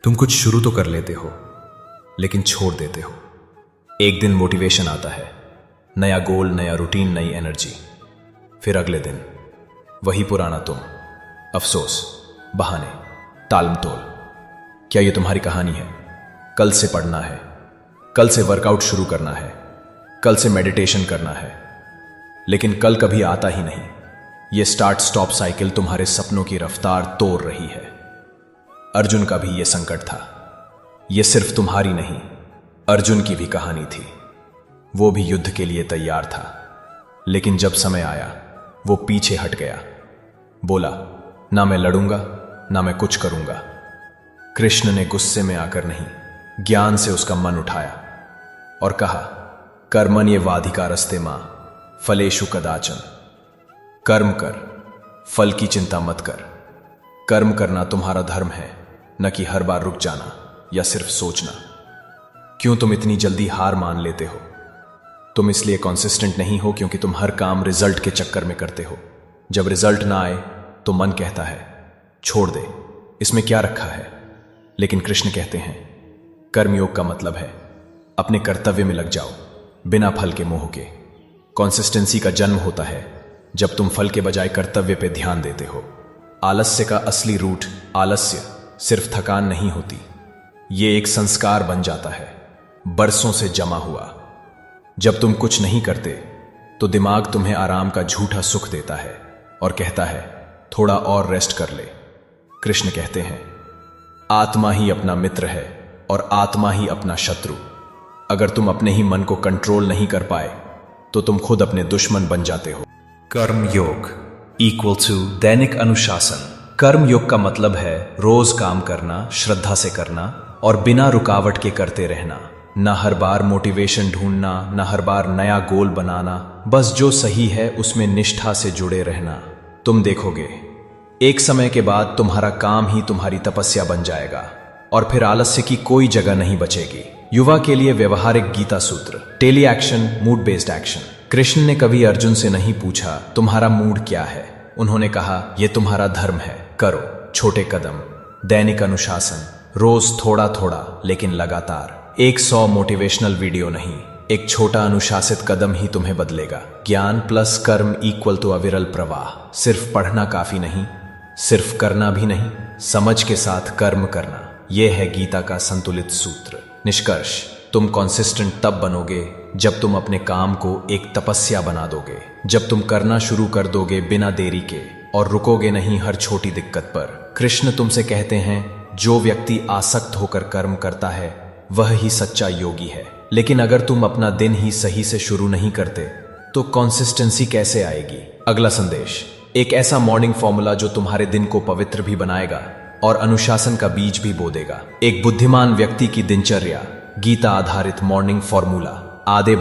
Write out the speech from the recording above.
तुम कुछ शुरू तो कर लेते हो लेकिन छोड़ देते हो। एक दिन मोटिवेशन आता है, नया गोल, नया रूटीन, नई एनर्जी। फिर अगले दिन वही पुराना तुम, अफसोस, बहाने, टालमटोल। क्या ये तुम्हारी कहानी है? कल से पढ़ना है, कल से वर्कआउट शुरू करना है, कल से मेडिटेशन करना है, लेकिन कल कभी आता ही नहीं। ये स्टार्ट स्टॉप साइकिल तुम्हारे सपनों की रफ्तार तोड़ रही है। अर्जुन का भी यह संकट था। यह सिर्फ तुम्हारी नहीं, अर्जुन की भी कहानी थी। वो भी युद्ध के लिए तैयार था, लेकिन जब समय आया वो पीछे हट गया। बोला, ना मैं लड़ूंगा, ना मैं कुछ करूंगा। कृष्ण ने गुस्से में आकर नहीं, ज्ञान से उसका मन उठाया और कहा, कर्मण्येवाधिकारस्ते मां फलेषु कदाचन। कर्म कर, फल की चिंता मत कर। कर्म करना तुम्हारा धर्म है, न कि हर बार रुक जाना या सिर्फ सोचना। क्यों तुम इतनी जल्दी हार मान लेते हो? तुम इसलिए कॉन्सिस्टेंट नहीं हो क्योंकि तुम हर काम रिजल्ट के चक्कर में करते हो। जब रिजल्ट ना आए तो मन कहता है, छोड़ दे, इसमें क्या रखा है। लेकिन कृष्ण कहते हैं, कर्मयोग का मतलब है अपने कर्तव्य में लग जाओ, बिना फल के मोह के। कॉन्सिस्टेंसी का जन्म होता है जब तुम फल के बजाय कर्तव्य पे ध्यान देते हो। आलस्य का असली रूट आलस्य सिर्फ थकान नहीं होती, ये एक संस्कार बन जाता है, बरसों से जमा हुआ। जब तुम कुछ नहीं करते तो दिमाग तुम्हें आराम का झूठा सुख देता है और कहता है, थोड़ा और रेस्ट कर ले। कृष्ण कहते हैं, आत्मा ही अपना मित्र है और आत्मा ही अपना शत्रु। अगर तुम अपने ही मन को कंट्रोल नहीं कर पाए तो तुम खुद अपने दुश्मन बन जाते हो। कर्म योग इक्वल टू दैनिक अनुशासन। कर्म योग का मतलब है रोज काम करना, श्रद्धा से करना और बिना रुकावट के करते रहना। ना हर बार मोटिवेशन ढूंढना, ना हर बार नया गोल बनाना, बस जो सही है उसमें निष्ठा से जुड़े रहना। तुम देखोगे एक समय के बाद तुम्हारा काम ही तुम्हारी तपस्या बन जाएगा और फिर आलस्य की कोई जगह नहीं बचेगी। युवा के लिए व्यवहारिक गीता सूत्र, daily action, mood based action. Krishna ने कभी अर्जुन से नहीं पूछा तुम्हारा मूड क्या है। उन्होंने कहा, यह तुम्हारा धर्म है, करो। छोटे कदम, दैनिक अनुशासन, रोज थोड़ा थोड़ा लेकिन लगातार। 100 मोटिवेशनल वीडियो नहीं, एक छोटा अनुशासित कदम ही तुम्हें बदलेगा। ज्ञान प्लस कर्म इक्वल टू अविरल प्रवाह। सिर्फ पढ़ना काफी नहीं, सिर्फ करना भी नहीं, समझ के साथ कर्म करना। यह है गीता का संतुलित सूत्र। निष्कर्ष, तुम कॉन्सिस्टेंट तब बनोगे जब तुम अपने काम को एक तपस्या बना दोगे, जब तुम करना शुरू कर दोगे बिना देरी के और रुकोगे नहीं हर छोटी दिक्कत पर। कृष्ण तुमसे कहते हैं, जो व्यक्ति आसक्त होकर कर्म करता है वह ही सच्चा योगी है। लेकिन अगर तुम अपना दिन ही सही से शुरू नहीं करते तो कॉन्सिस्टेंसी कैसे आएगी? अगला संदेश, एक ऐसा मॉर्निंग फॉर्मूला जो तुम्हारे दिन को पवित्र भी बनाएगा और अनुशासन का बीज भी बो देगा। एक बुद्धिमान व्यक्ति की दिनचर्या, गीता आधारित मॉर्निंग फॉर्मूला। आधे